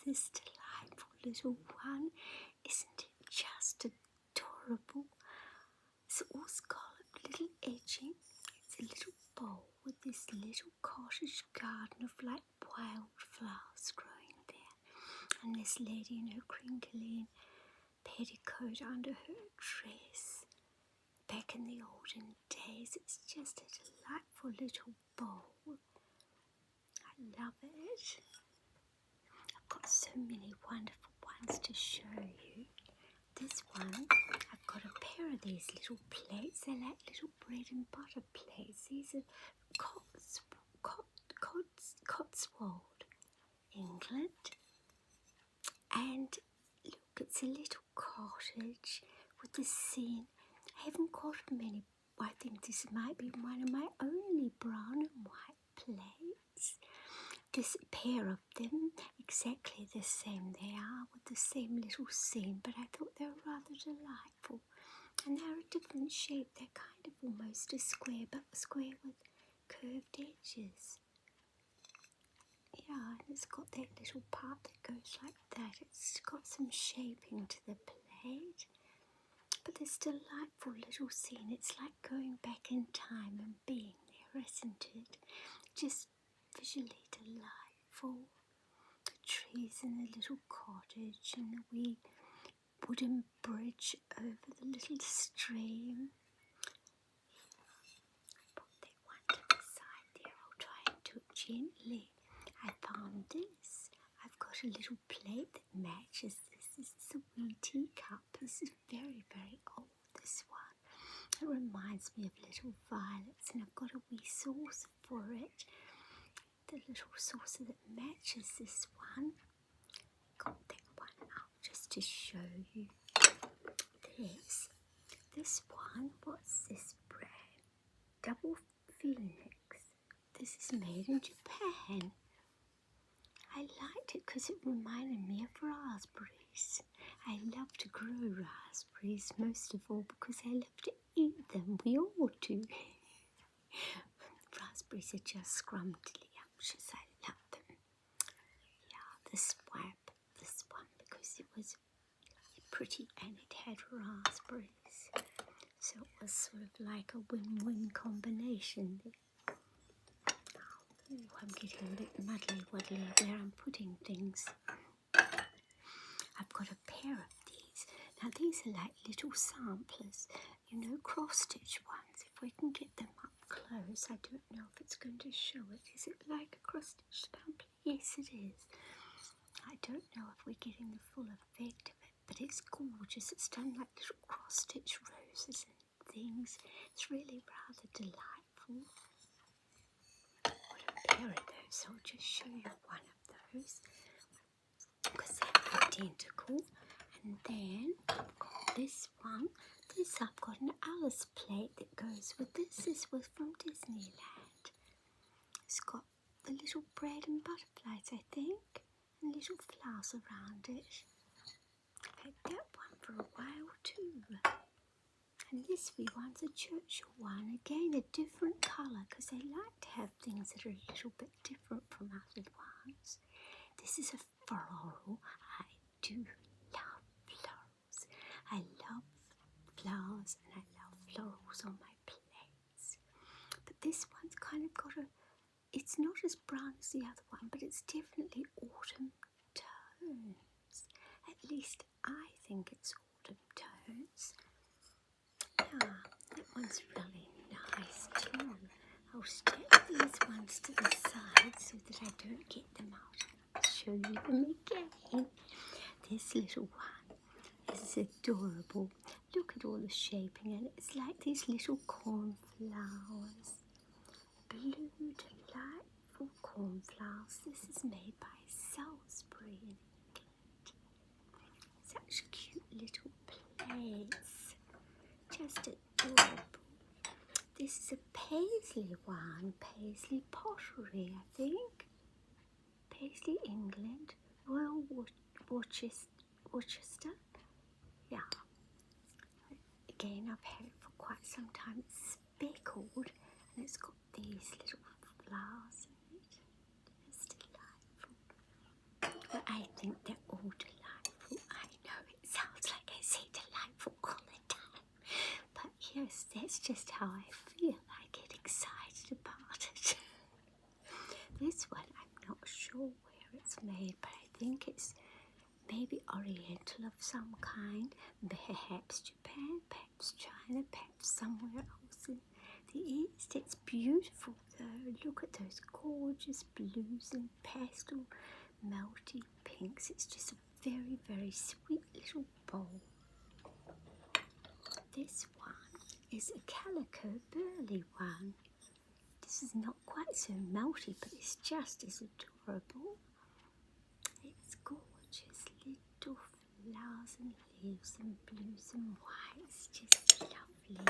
this delightful little one. Isn't it just adorable? It's all scalloped little edging. It's a little bowl with this little cottage garden of like wildflowers growing there. And this lady in her crinkling petticoat under her dress. Back in the olden days, it's just a delightful little bowl. I love it. I've got so many wonderful ones to show you. This one, I've got a pair of these little plates. They're like little bread and butter plates. These are Cotswold, England. And look, it's a little cottage with the scene. I haven't got many. I think this might be one of my only brown and white plates. This pair of them, exactly the same they are, with the same little scene, but I thought they were rather delightful. And they're a different shape. They're kind of almost a square, but a square with curved edges. Yeah, and it's got that little part that goes like that. It's got some shaping to the plate. But this delightful little scene, it's like going back in time and being there, isn't it? Just visually delightful. The trees and the little cottage and the wee wooden bridge over the little stream. Put that one to the side there. I'll try and do it gently. I found this. I've got a little plate that matches this. This is a wee teacup. This is very, very old, this one. It reminds me of little violets, and I've got a wee saucer for it. The little saucer that matches this one. Got that one out just to show you. This one, what's this brand? Double Phoenix. This is made in Japan. I liked it because it reminded me of raspberries. I love to grow raspberries, most of all because I love to eat them. We all do. Raspberries are just scrumptious. I love them. Yeah, this one because it was pretty and it had raspberries. So it was sort of like a win-win combination there. Oh, I'm getting a bit muddly-wuddly where I'm putting things. I've got a pair of these. Now these are like little samplers, cross-stitch ones. If we can get them up close, I don't know if it's going to show it. Is it like a cross-stitch sampler? Yes, it is. I don't know if we're getting the full effect of it, but it's gorgeous. It's done like little cross-stitch roses and things. It's really rather delightful. Pair of those. I'll just show you one of those because they're identical. And then I've got this one. I've got an Alice plate that goes with this. This was from Disneyland. It's got the little bread and butterflies, I think, and little flowers around it. I've had that one for a while too. And this wee one's a Churchill one. Again, a different colour because they like to have things that are a little bit different from other ones. This is a floral. I do love florals. I love flowers and I love florals on my plates. But this one's kind of got it's not as brown as the other one, but it's definitely autumn tones. At least I think it's autumn tones. Yeah, that one's really nice too. I'll stick these ones to the side so that I don't get them out. I'll show you them again. This little one is adorable. Look at all the shaping, and it's like these little cornflowers. Blue, delightful cornflowers. This is made by Salisbury in England. Such cute little plates. Just adorable. This is a Paisley one, Paisley pottery, I think. Paisley, England, Royal Worcester. Yeah. Again, I've had it for quite some time. It's speckled and it's got these little flowers in it. It's delightful. But I think just how I feel. I get excited about it. This one, I'm not sure where it's made, but I think it's maybe Oriental of some kind. Perhaps Japan, perhaps China, perhaps somewhere else in the East. It's beautiful though. Look at those gorgeous blues and pastel melty pinks. It's just a very, very sweet little bowl. This one is a calico burley one. This is not quite so melty, but it's just as adorable. It's gorgeous little flowers and leaves and blues and whites. Just lovely.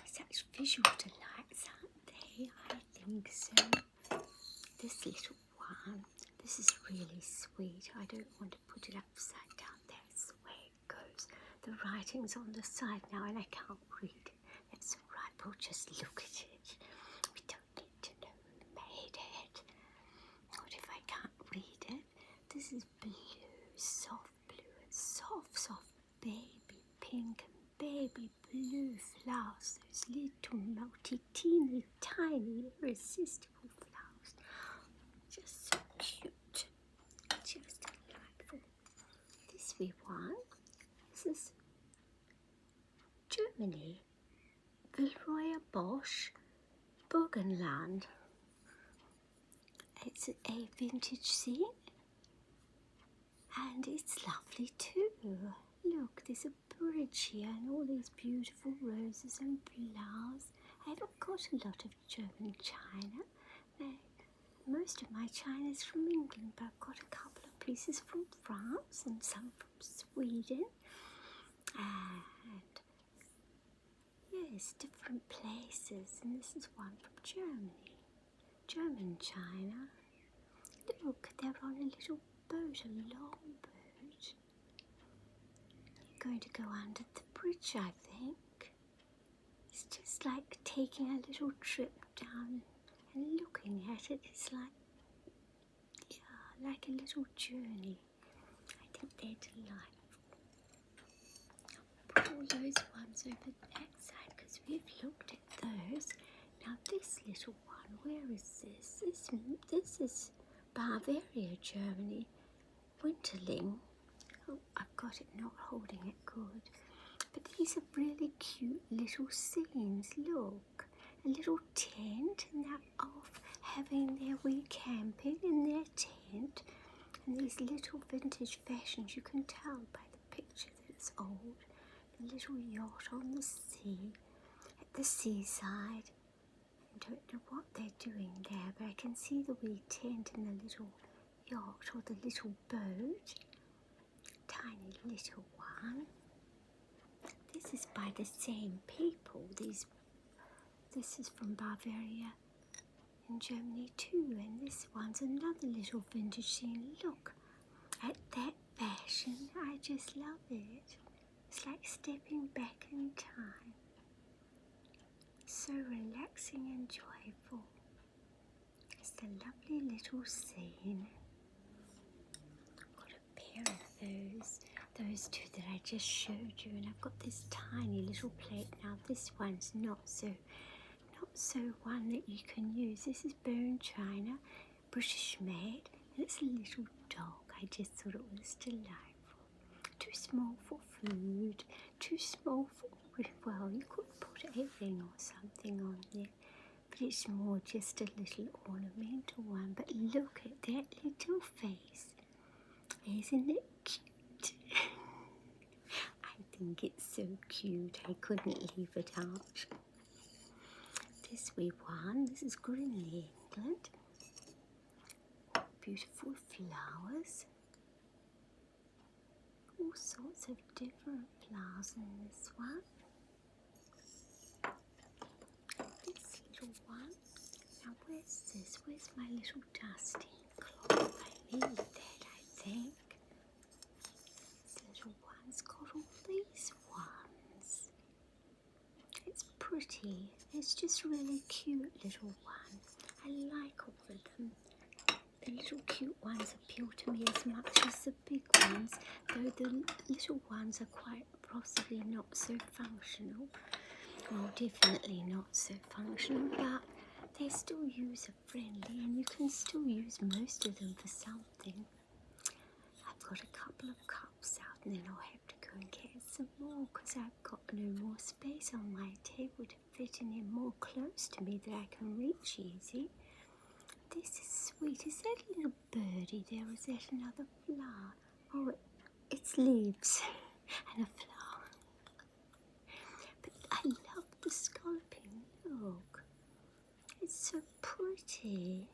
Such visual delights, aren't they? I think so. This little one, this is really sweet. I don't want to put it upside down. That's the way it goes. The writing's on the side now and I can't read it. That's all right, we'll just look at it. We don't need to know who made it. What if I can't read it? This is blue, soft blue and soft baby pink and baby blue flowers. Those little melty, teeny, tiny, irresistible flowers. Just so cute. Just delightful. This we want. This is Germany. Villeroy Bosch, Burgenland. It's a vintage scene and it's lovely too. Look, there's a bridge here and all these beautiful roses and flowers. I haven't got a lot of German china. Most of my china is from England, but I've got a couple of pieces from France and some from Sweden. And yes, different places. And this is one from Germany. German china. Look, they're on a little boat, a long boat. They're going to go under the bridge, I think. It's just like taking a little trip down and looking at it. It's like, yeah, like a little journey. I think they're delightful. I'll put all those ones over that side because we've looked at those. Now this little one, where is this? This is Bavaria, Germany. Winterling. Oh, I've got it not holding it good. But these are really cute little scenes. Look, a little tent and they're off having their wee camping in their tent. And these little vintage fashions, you can tell by the picture that it's old. The little yacht on the sea, at the seaside. I don't know what they're doing there, but I can see the wee tent and the little yacht or the little boat. Tiny little one. This is by the same people. This is from Bavaria in Germany too, and this one's another little vintage scene. Look at that fashion. I just love it. It's like stepping back in time. So relaxing and joyful. It's a lovely little scene. I've got a pair of those two that I just showed you, and I've got this tiny little plate now. This one's not so one that you can use. This is bone china, British made, and it's a little dog. I just thought it was delightful. Too small for food, too small for, well, you could put a ring or something on there, but it's more just a little ornamental one. But look at that little face. Isn't it cute? I think it's so cute. I couldn't leave it out. This wee one, this is Grimley, England. Beautiful flowers. All sorts of different flowers in this one. This little one. Now where's this? Where's my little dusting cloth? I need that, I think. This little one's got all these ones. It's pretty. It's just really cute little one. I like all of them. The little cute ones appeal to me as much as the big ones, though the little ones are quite possibly not so functional. Well, definitely not so functional, but they're still user-friendly and you can still use most of them for something. I've got a couple of cups out and then I'll have to go and get some more because I've got no more space on my table to fit in more close to me that I can reach easy. This is sweet. Is that a little birdie there? Is that another flower? Oh, it's leaves and a flower. But I love the scalloping. Look, it's so pretty.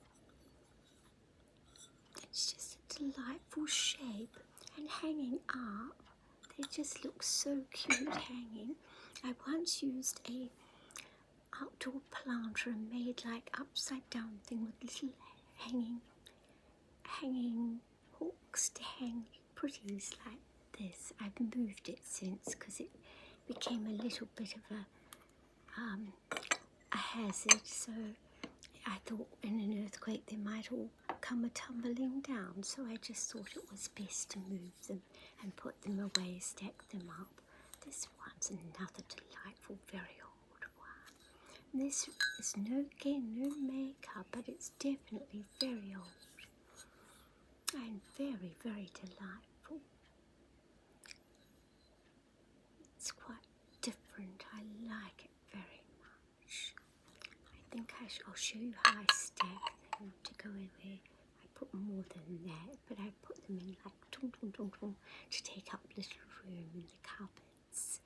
It's just a delightful shape. And hanging up, they just look so cute hanging. I once used a outdoor planter and made like upside down thing with little hanging hooks to hang pretties like this. I've moved it since because it became a little bit of a hazard, so I thought in an earthquake they might all come a-tumbling down, so I just thought it was best to move them and put them away, stack them up. This one's another delightful, very old one. This is no makeup, but it's definitely very old and very, very delightful. It's quite different. I like it very much. I think I'll show you how I stack them to go away. I put more than that, but I put them in like to take up little room in the cupboards.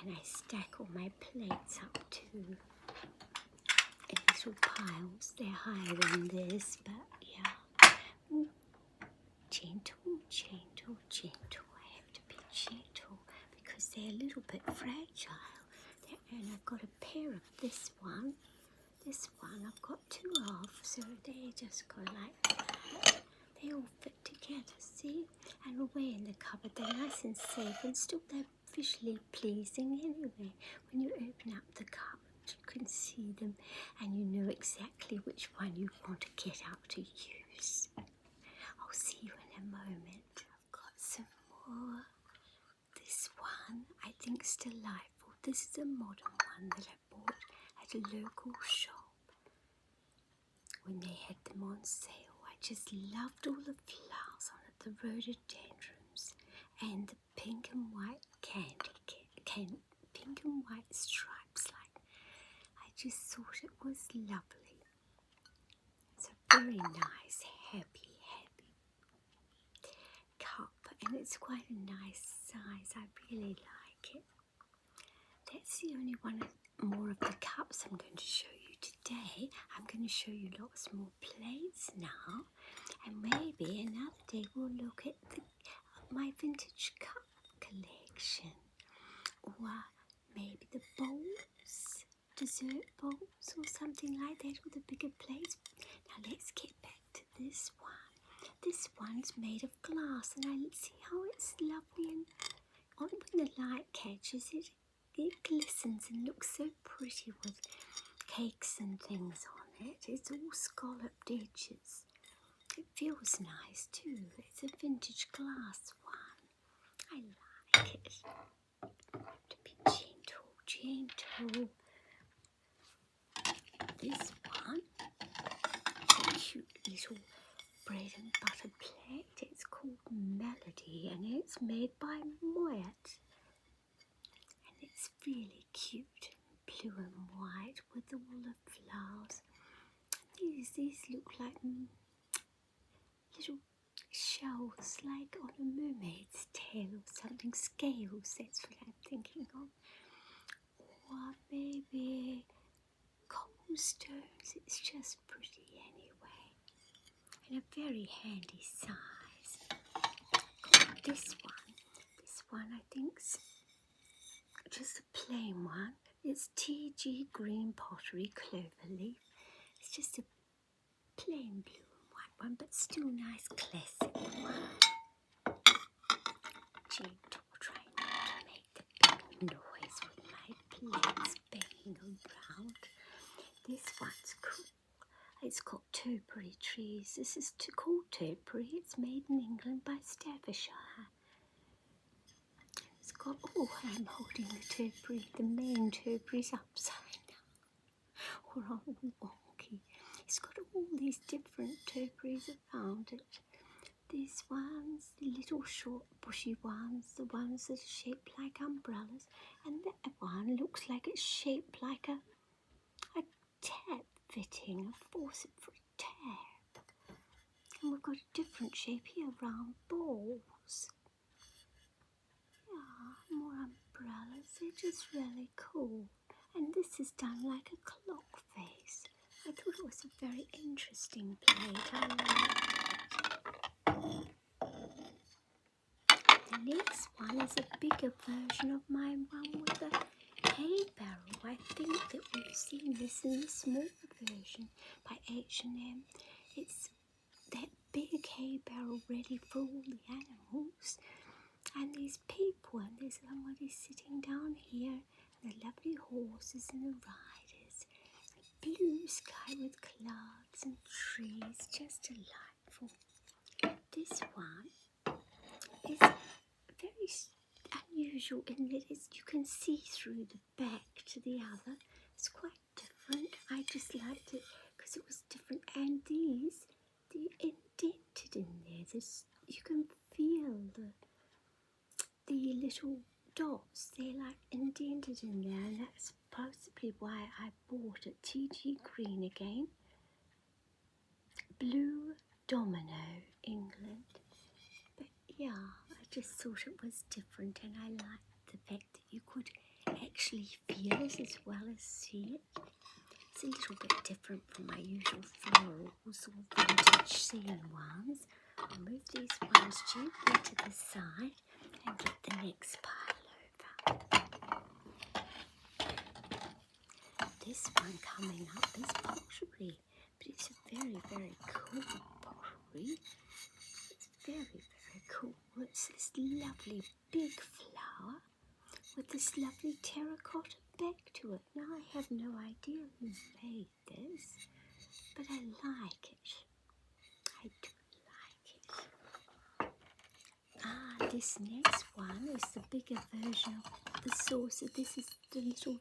And I stack all my plates up too in little piles. They're higher than this, but yeah. Ooh. Gentle, gentle, gentle. I have to be gentle because they're a little bit fragile. And I've got a pair of this one. This one I've got two of, so they just go like that. They all fit together, see? And away in the cupboard, they're nice and safe, and still they're visually pleasing anyway. When you open up the cupboard, you can see them, and you know exactly which one you want to get out to use. I'll see you in a moment. I've got some more. This one I think is delightful. This is a modern one that I bought at a local shop when they had them on sale. I just loved all the flowers on it, the rhododendrons and the pink and white pink and white stripes. Like, I just thought it was lovely. It's a very nice, happy cup, and it's quite a nice size. I really like it. That's the only one more of the cups I'm going to show you today. I'm going to show you lots more plates now, and maybe another day we'll look at my vintage cup collection, or maybe the bowls, dessert bowls or something like that, or the bigger plates. Now let's get back to this one. This one's made of glass, and I see how it's lovely, and when the light catches it, it glistens and looks so pretty with cakes and things on it. It's all scalloped edges. It feels nice too. It's a vintage glass one. I like it. To be gentle. This one, a cute little bread and butter plate. It's called Melody, and it's made by Moyet. And it's really cute, blue and white with all the flowers. These look like little shells, like on a mermaid's tail or something. Scales, that's what I'm thinking of. Or maybe cobblestones. It's just pretty anyway. And a very handy size. This one I think's just a plain one. It's TG Green Pottery Cloverleaf. It's just a plain blue and white one, but still nice classic one. Gentle, trying not to make the big noise with my plates banging around. This one's cool. It's got topiary trees. This is called topiary. It's made in England by Staffordshire. It's got got, oh, I'm holding the topiary, the main topiary's upside down, or all wonky. It's got all these different topiaries around it. These ones, the little short bushy ones, the ones that are shaped like umbrellas, and that one looks like it's shaped like a tab fitting, a faucet for a tab. And we've got a different shape here, round balls. Yeah, more umbrellas, they're just really cool. And this is done like a clock face. I thought it was a very interesting plate. I liked it. The next one is a bigger version of my one with the hay barrel. I think that we've seen this in the smaller version by H&M. It's that big hay barrel ready for all the animals. And these people, and there's somebody sitting down here, and the lovely horses and the riders. Blue sky with clouds and trees, just delightful. This one is very unusual in that you can see through the back to the other. It's quite different. I just liked it because it was different. And these, they're indented in there. You can feel the little dots. They're like indented in there, and that's possibly why I bought it. TG Green again. Blue Domino, England. But yeah, I just thought it was different, and I liked the fact that you could actually feel it as well as see it. It's a little bit different from my usual florals or vintage scene ones. I'll move these ones gently to the side and get the next pile over. This one coming up is pottery, but it's a very, very cool pottery. It's very, very cool. It's this lovely big flower with this lovely terracotta back to it. Now I have no idea who made this, but I like it. I do like it. This next one is the bigger version of the saucer. This is the little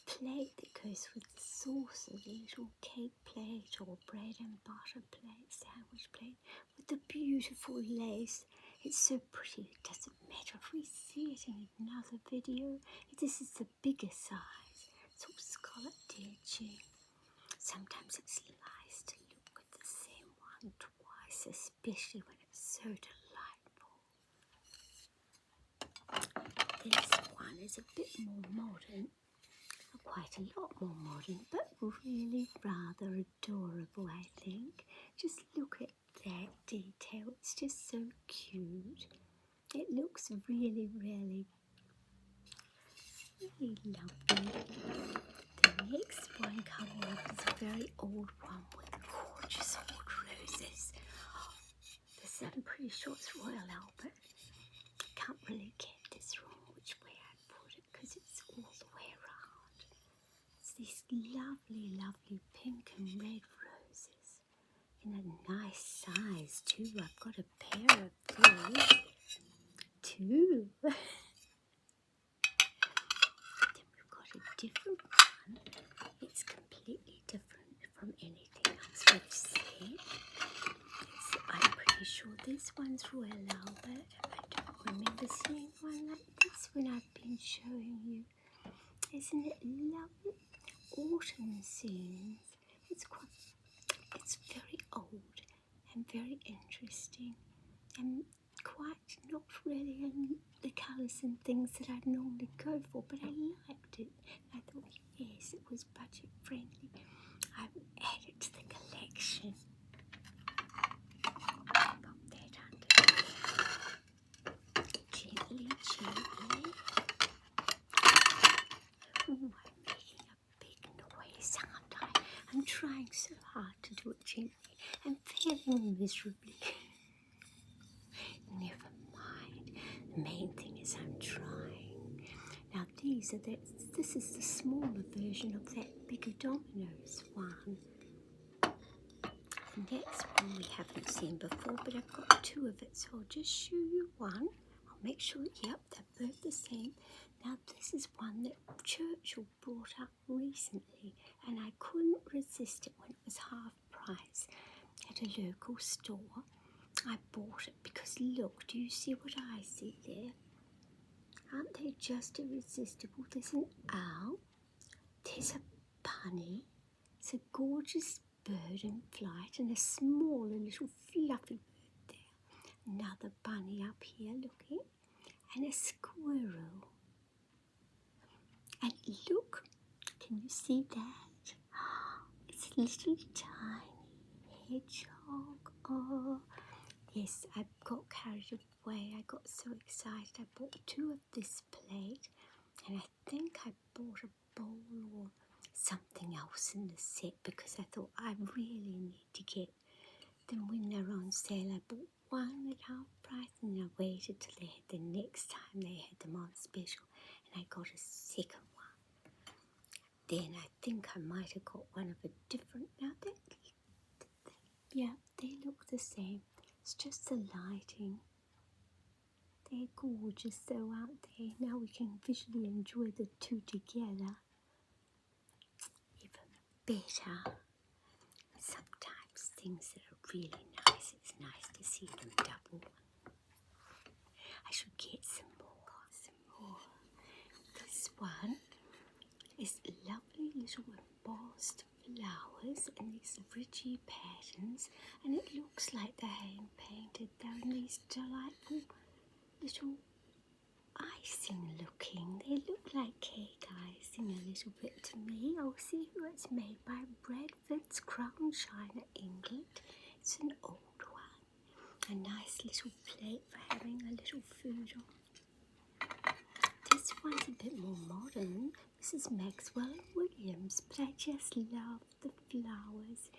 plate that goes with the saucer, the little cake plate or bread and butter plate, sandwich plate with the beautiful lace. It's so pretty, it doesn't matter if we see it in another video. This is the bigger size. It's all scalloped edging. Sometimes it's nice to look at the same one twice, especially when it's so delightful. This one is a bit more modern. Quite a lot more modern, but really rather adorable, I think. Just look at that detail. It's just so cute. It looks really, really, really lovely. The next one coming up is a very old one with gorgeous old roses. I'm pretty sure it's Royal Albert. I can't really get this wrong which way I put it because it's all the way around. These lovely, lovely pink and red roses in a nice size too. I've got a pair of those too. Then we've got a different one. It's completely different from anything else we've seen. I'm pretty sure this one's Royal Albert. I don't remember seeing one like this when I've been showing you. Isn't it lovely? Autumn scenes. It's very old and very interesting and quite not really in the colours and things that I'd normally go for, but I liked it. I thought, yes, it was budget friendly. I will add it to the collection. Pop that under. Gently, gently. Ooh, I'm making a big noise, aren't I? I'm trying so hard to do it gently and failing miserably. Never mind. The main thing is I'm trying. Now this is the smaller version of that bigger Dominoes one. And that's one we haven't seen before, but I've got two of it, so I'll just show you one. I'll Make sure, yep, they're both the same. Now this is one that Churchill brought up recently, and I couldn't resist it when it was half price at a local store. I bought it because look, do you see what I see there? Aren't they just irresistible? There's an owl, there's a bunny, it's a gorgeous bird in flight, and a smaller little fluffy bird there. Another bunny up here looking, and a squirrel. And look, can you see that? It's a little tiny hedgehog. Oh, yes, I got carried away. I got so excited. I bought 2 of this plate, and I think I bought a bowl or something else in the set because I thought I really need to get them when they're on sale. I bought 1 at half price, and I waited till they had the next time they had them on special, and I got a second one. Then I think I might have got one of a different. Now yeah, they look the same. It's just the lighting. They're gorgeous though, aren't they? Now we can visually enjoy the 2 together even better. Sometimes things that are really nice, it's nice to see them double. I should get some more. This one is lovely little embossed flowers and these ridgy patterns, and it looks like they're hand painted. They're in these delightful little icing looking. They look like cake icing a little bit to me. I'll see who it's made by. Bradford's Crown China, England. It's an old one. A nice little plate for having a little food on. This one's a bit more modern. This is Maxwell & Williams, but I just love the flowers.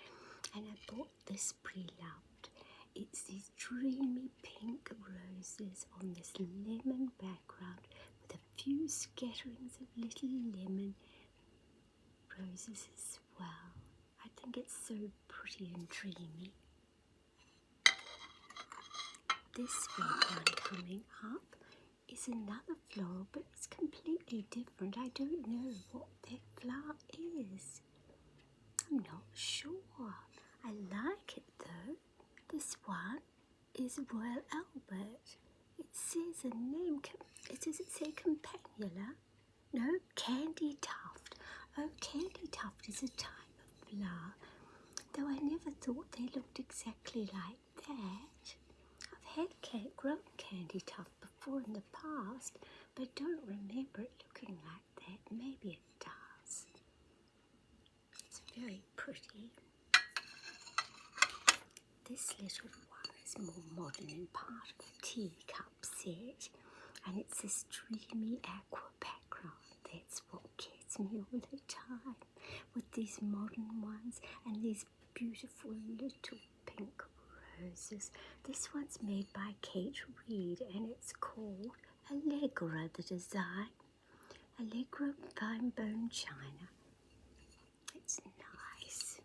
And I bought this pre-loved. It's these dreamy pink roses on this lemon background with a few scatterings of little lemon roses as well. I think it's so pretty and dreamy. This red one coming up is another floral, but it's completely different. I don't know what that flower is. I'm not sure. I like it though. This one is Royal Albert. It says a name. Does it say Campanula? No, Candy Tuft. Oh, Candy Tuft is a type of flower, though I never thought they looked exactly like that. I've had grown Candy Tuft before in the past, but don't remember it looking like that. Maybe it does. It's very pretty. This little one is more modern and part of a teacup set, and it's this dreamy aqua background. That's what gets me all the time with these modern ones and these beautiful little pink roses. This one's made by Kate Reed, and it's called Allegra, the design. Allegra Fine Bone China. It's nice.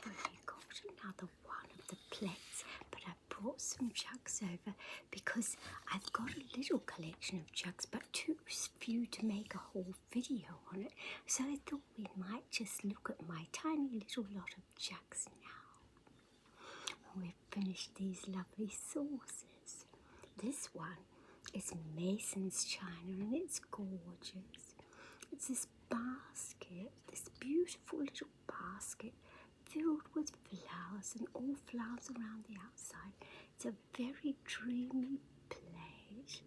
We've got another one of the plates, but I brought some jugs over because I've got a little collection of jugs, but too few to make a whole video on it. So I thought we might just look at my tiny little lot of jugs now. When we've finished these lovely sauces. This one is Mason's China, and it's gorgeous. It's this basket, this beautiful little basket filled with flowers, and all flowers around the outside. It's a very dreamy plate,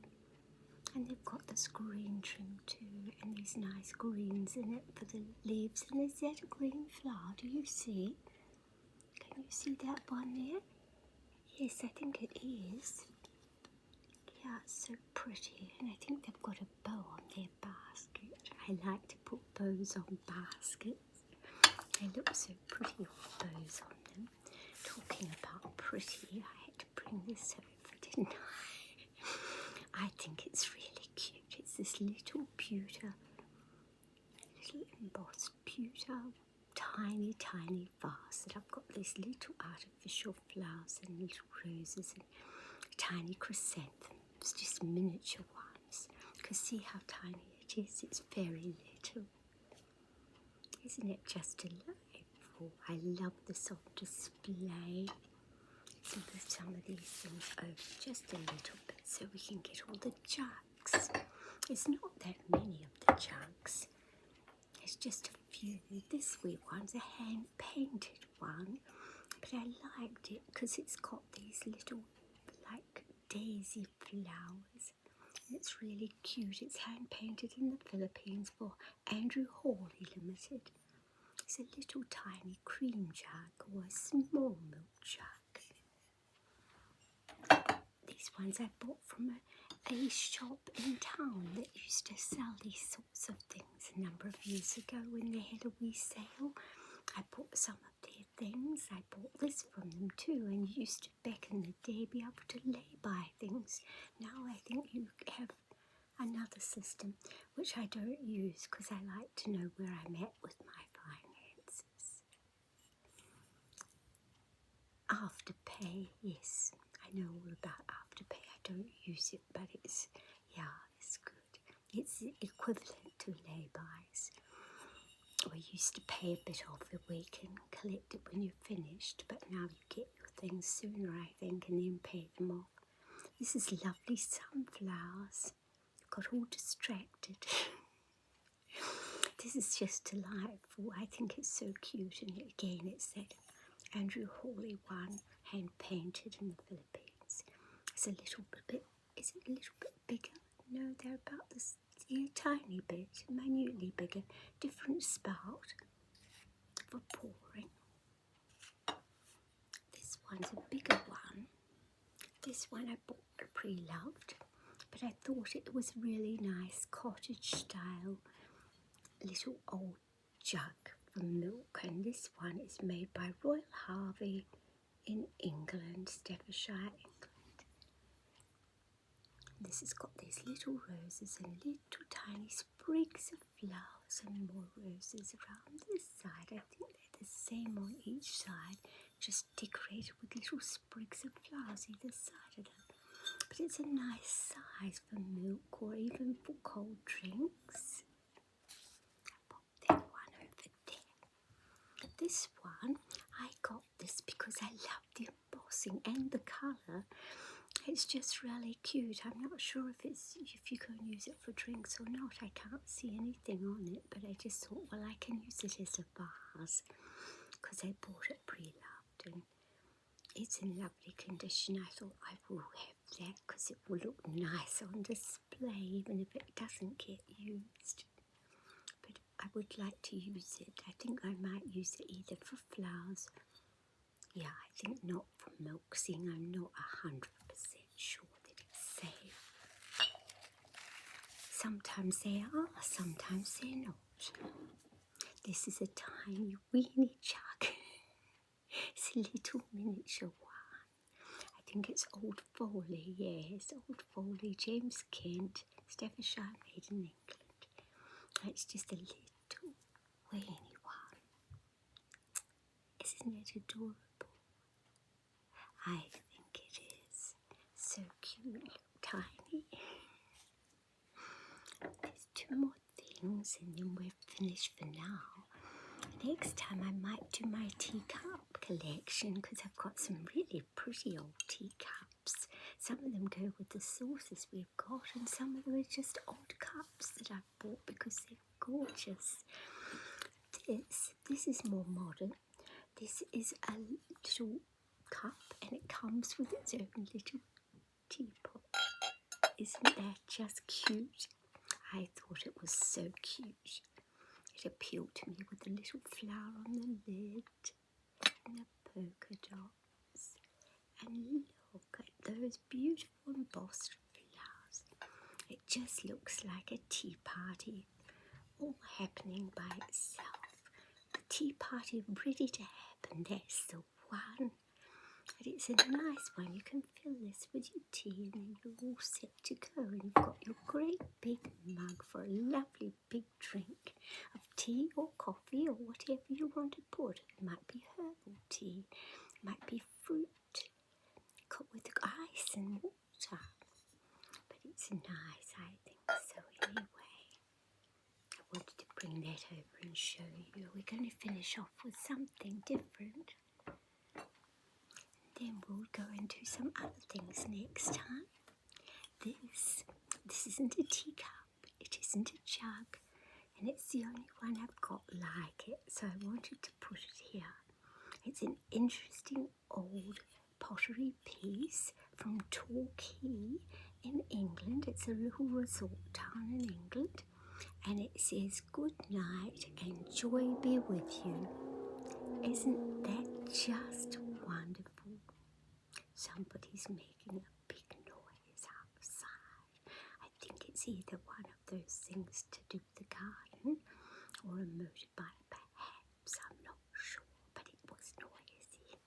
and they've got this green trim too, and these nice greens in it for the leaves. And is that a green flower? Do you see? Can you see that one there? Yes, I think it is. Yeah, it's so pretty, and I think they've got a bow on their basket. I like to put bows on baskets. They look so pretty with bows on them. Talking about pretty, I had to bring this over, didn't I? I think it's really cute. It's this little pewter, little embossed pewter, tiny, tiny vase that I've got these little artificial flowers and little roses and tiny chrysanthemums, just miniature ones. Because see how tiny it is? It's very little. Isn't it just delightful? I love this on display. So move some of these things over just a little bit so we can get all the jugs. It's not that many of the jugs. There's just a few. This wee one's a hand-painted one, but I liked it because it's got these little, like, daisy flowers. It's really cute. It's hand-painted in the Philippines for Andrew Hawley Limited. It's a little tiny cream jug or a small milk jug. These ones I bought from a shop in town that used to sell these sorts of things a number of years ago when they had a wee sale. I bought some of their things. I bought this from them too, and you used to back in the day be able to lay by things. Now I think you have another system which I don't use because I like to know where I'm at with my finances. Afterpay, yes, I know all about Afterpay. I don't use it, but it's good. It's equivalent to lay-bys. We used to pay a bit off a week and collect it when you're finished, but now you get your things sooner, I think, and then pay them off. This is lovely sunflowers. Got all distracted. This is just delightful. I think it's so cute, and again, it's that Andrew Hawley one, hand painted in the Philippines. It's a little bit. Is it a little bit bigger? No, they're about this. Yeah, tiny bit, minutely bigger. Different spout for pouring. This one's a bigger one. This one I bought pre-loved, but I thought it was really nice cottage style little old jug for milk, and this one is made by Royal Harvey in England, Staffordshire, England. This has got these little roses and little tiny sprigs of flowers and more roses around this side. I think they're the same on each side, just decorated with little sprigs of flowers either side of them. But it's a nice size for milk or even for cold drinks. That one over there. This one, I got this because I love the embossing and the colour. It's just really cute. I'm not sure if you can use it for drinks or not. I can't see anything on it, but I just thought, well, I can use it as a vase because I bought it pre-loved and it's in lovely condition. I thought I will have that because it will look nice on display even if it doesn't get used. But I would like to use it. I think I might use it either for flowers. Yeah, I think not for milk, seeing I'm not 100% sure that it's safe. Sometimes they are, sometimes they're not. This is a tiny weeny jug. It's a little miniature one. I think it's Old Foley, yes, Old Foley, James Kent, Staffordshire, made in England. It's just a little weeny one. Isn't it adorable? I think it is. So cute, tiny. There's two more things and then we're finished for now. Next time I might do my teacup collection because I've got some really pretty old teacups. Some of them go with the sauces we've got and some of them are just old cups that I've bought because they're gorgeous. This is more modern. This is a little cup and it comes with its own little teapot. Isn't that just cute? I thought it was so cute. It appealed to me with the little flower on the lid and the polka dots. And look at those beautiful embossed flowers. It just looks like a tea party all happening by itself. The tea party ready to happen, that's the one. And it's a nice one. You can fill this with your tea and then you're all set to go. And you've got your great big mug for a lovely big drink of tea or coffee or whatever you want to put. It might be herbal tea, it might be fruit with ice and bring that over and show you. We're going to finish off with something different. Then we'll go and do some other things next time. This isn't a teacup, it isn't a jug, and it's the only one I've got like it, so I wanted to put it here. It's an interesting old pottery piece from Torquay in England. It's a little resort town in England, and it says, "Good night and joy be with you." Isn't that just wonderful? Somebody's making a big noise outside. I think it's either one of those things to do the garden or a motorbike, perhaps. I'm not sure, but it was noisy.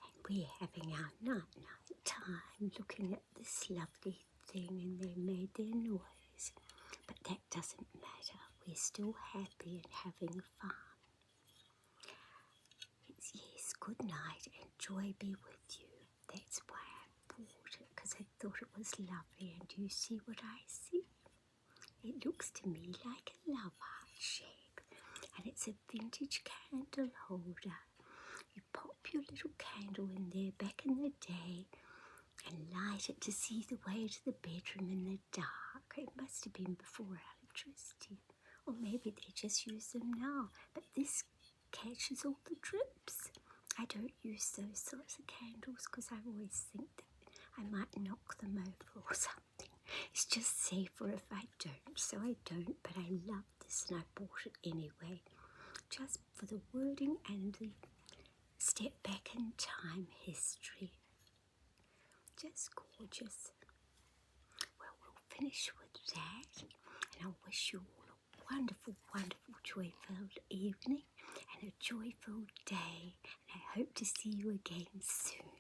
And we're having our night time looking at this lovely thing, and they made their noise. But that doesn't matter. We're still happy and having fun. It's yes, good night and joy be with you. That's why I bought it, because I thought it was lovely. And do you see what I see? It looks to me like a love heart shape, and it's a vintage candle holder. You pop your little candle in there back in the day and light it to see the way to the bedroom in the dark. It must have been before electricity, or maybe they just use them now. But this catches all the drips. I don't use those sorts of candles because I always think that I might knock them over or something. It's just safer if I don't, so I don't, but I love this and I bought it anyway, just for the wording and the step back in time history. Just gorgeous. Well, we'll finish with that, and I wish you all a wonderful, wonderful, joy-filled evening and a joy-filled day, and I hope to see you again soon.